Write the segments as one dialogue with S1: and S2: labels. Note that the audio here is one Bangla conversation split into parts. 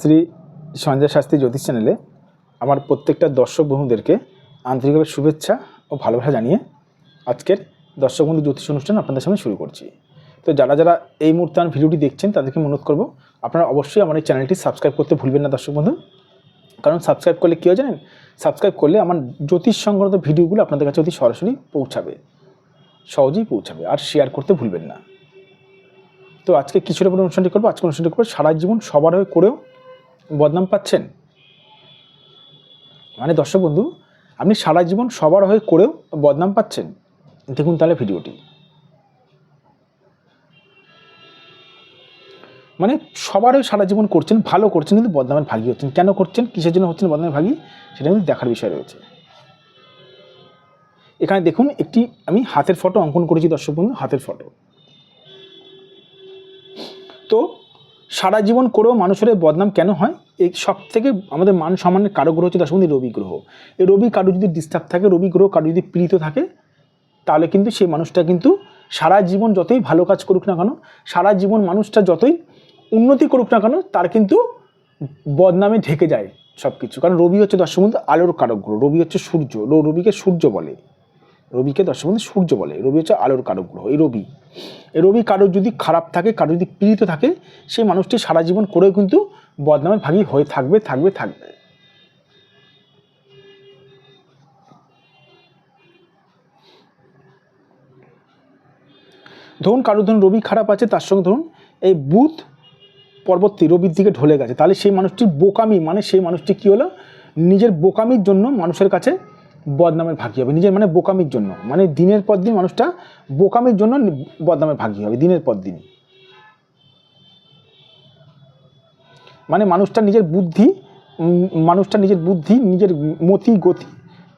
S1: শ্রী সঞ্জয় শাস্ত্রী জ্যোতিষ চ্যানেলে আমার প্রত্যেকটা দর্শক বন্ধুদেরকে আন্তরিকভাবে শুভেচ্ছা ও ভালোবাসা জানিয়ে আজকের দর্শক বন্ধু জ্যোতিষ অনুষ্ঠান আপনাদের সামনে শুরু করছি। তো যারা যারা এই মুহূর্তে আমার ভিডিওটি দেখছেন তাদেরকে অনুরোধ করব, আপনারা অবশ্যই আমার এই চ্যানেলটি সাবস্ক্রাইব করতে ভুলবেন না দর্শক বন্ধু। কারণ সাবস্ক্রাইব করলে কী হয় জানেন, সাবস্ক্রাইব করলে আমার জ্যোতিষ সংক্রান্ত ভিডিওগুলো আপনাদের কাছে অতি সরাসরি পৌঁছাবে, সহজেই পৌঁছাবে। আর শেয়ার করতে ভুলবেন না। তো আজকে কিছুটা পরে অনুষ্ঠানটি করবো। আজকে অনুষ্ঠানটি করবো সারা জীবন সবার হয়ে করেও বদনাম পাচ্ছেন। মানে দর্শক বন্ধু, আপনি সারা জীবন সবার হয়ে করেও বদনাম পাচ্ছেন। দেখুন তাহলে ভিডিওটি। মানে সবার হয়ে সারা জীবন করছেন, ভালো করছেন, কিন্তু বদনামের ভাগী হচ্ছেন। কেন করছেন, কিসের জন্য হচ্ছেন বদনামের ভাগী, সেটা কিন্তু দেখার বিষয় রয়েছে। এখানে দেখুন, একটি আমি হাতের ফটো অঙ্কন করেছি দর্শক বন্ধু, হাতের ফটো। তো সারা জীবন করেও মানুষের বদনাম কেন হয়? এই সব থেকে আমাদের মান সম্মানের কারো গ্রহ হচ্ছে দর্শক বন্ধু রবি গ্রহ। এই রবি কারো যদি ডিস্টার্ব থাকে, রবি গ্রহ কারো যদি পীড়িত থাকে, তাহলে কিন্তু সেই মানুষটা কিন্তু সারা জীবন যতই ভালো কাজ করুক না কেন, সারা জীবন মানুষটা যতই উন্নতি করুক না কেন, তার কিন্তু বদনামে ঢেকে যায় সব কিছু। কারণ রবি হচ্ছে দর্শক বন্ধু আলোর কারক গ্রহ। রবি হচ্ছে সূর্য, রবিকে সূর্য বলে, রবিকে দর্শক বন্ধু সূর্য বলে। রবি হচ্ছে আলোর কারক গ্রহ। এই রবি কারোর যদি খারাপ থাকে, কারো যদি পীড়িত থাকে, সেই মানুষটি সারা জীবন করেও কিন্তু বদনামের ভাগী হয়ে থাকবে। ধরুন কারোর রবি খারাপ আছে, তার সঙ্গে ধরুন এই বুধ পরবর্তী রবির দিকে ঢলে গেছে, তাহলে সেই মানুষটির বোকামি, মানে সেই মানুষটি কী হলো, নিজের বোকামির জন্য মানুষের কাছে বদনামের ভাগী হবে। নিজের মানে বোকামির জন্য, মানে দিনের পর দিন মানুষটা বোকামির জন্য বদনামের ভাগী হবে দিনের পর দিন। মানে মানুষটা নিজের বুদ্ধি, নিজের মতি গতি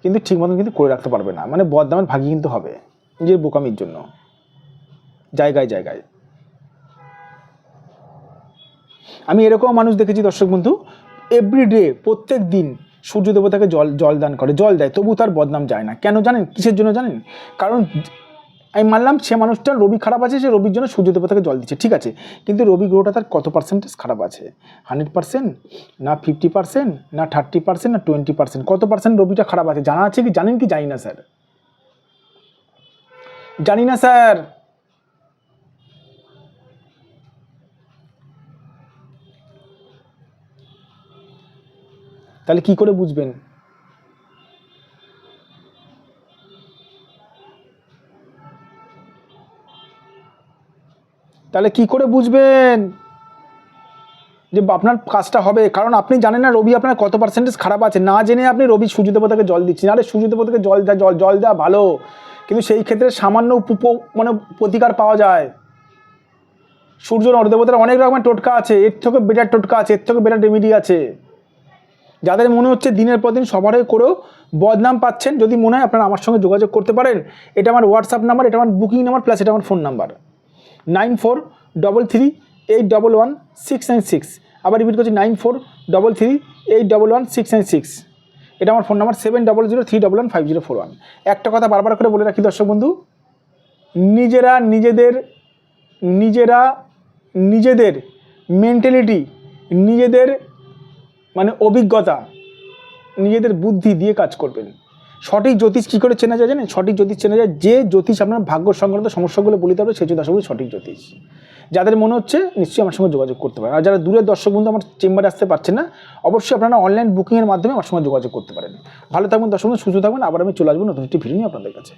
S1: কিন্তু ঠিক মতন কিন্তু করে রাখতে পারবে না। মানে বদনামের ভাগী কিন্তু হবে নিজের বোকামির জন্য জায়গায় জায়গায়। আমি এরকম মানুষ দেখেছি দর্শক বন্ধু, এভরিডে প্রত্যেক দিন সূর্য দেবতাকে জল দান করে, জল দেয়, তবু তার বদনাম যায় না। কেন জানেন? কিসের জন্য জানেন? কারণ আমি মানলাম সে মানুষটার রবি খারাপ আছে, সে রবির জন্য সূর্য দেবতাকে জল দিচ্ছে, ঠিক আছে, কিন্তু রবি গ্রহটা তার কত পার্সেন্টেজ খারাপ আছে? 100%, না 50%, না 30%, না 20%? কত পার্সেন্ট রবিটা খারাপ আছে জানা আছে কি? জানেন কি? জানি না স্যার, জানি না স্যার। তাহলে কি করে বুঝবেন? তাহলে কি করে বুঝবেন যে আপনার কাজটা হবে? কারণ আপনি জানেন না রবি আপনার কত পার্সেন্টেজ খারাপ আছে। না জেনে আপনি রবি সূর্য দেবতাকে জল দিচ্ছেন। আরে সূর্য দেবতাকে জল দেওয়া ভালো, কিন্তু সেই ক্ষেত্রে সামান্য মানে প্রতিকার পাওয়া যায়। সূর্য দেবতার অনেক রকমের টোটকা আছে, এর থেকে বেটার টোটকা আছে, এর থেকে বেটার রেমেডি আছে। যাদের মনে হচ্ছে দিনের পর দিন সবার হয়ে করেও বদনাম পাচ্ছেন, যদি মনে হয় আপনারা আমার সঙ্গে যোগাযোগ করতে পারেন। এটা আমার হোয়াটসঅ্যাপ নাম্বার, এটা আমার বুকিং নাম্বার, প্লাস এটা আমার ফোন নাম্বার 9433811696। আবার রিপিট করছি 9433811696। এটা আমার ফোন নাম্বার 7003115041। একটা কথা বারবার করে বলে রাখি দর্শক বন্ধু, নিজেদের মেন্টালিটি, নিজেদের মানে অভিজ্ঞতা, নিজেদের বুদ্ধি দিয়ে কাজ করবেন। সঠিক জ্যোতিষ কী করে চেনা যায় জানেন? সঠিক জ্যোতিষ চেনা যায় যে জ্যোতিষ আপনার ভাগ্য সংক্রান্ত সমস্যাগুলো বলিতে পারবে, সেই দর্শক বন্ধু সঠিক জ্যোতিষ। যাদের মনে হচ্ছে নিশ্চয়ই আমার সঙ্গে যোগাযোগ করতে পারেন। আর যারা দূরের দর্শক বন্ধু আমার চেম্বারে আসতে পারছেন না, অবশ্যই আপনারা অনলাইন বুকিংয়ের মাধ্যমে আমার সঙ্গে যোগাযোগ করতে পারেন। ভালো থাকবেন দর্শক বন্ধু, সুস্থ থাকবেন। আবার আমি চলে আসবো নতুন একটি ভিডিও নিয়ে আপনাদের কাছে।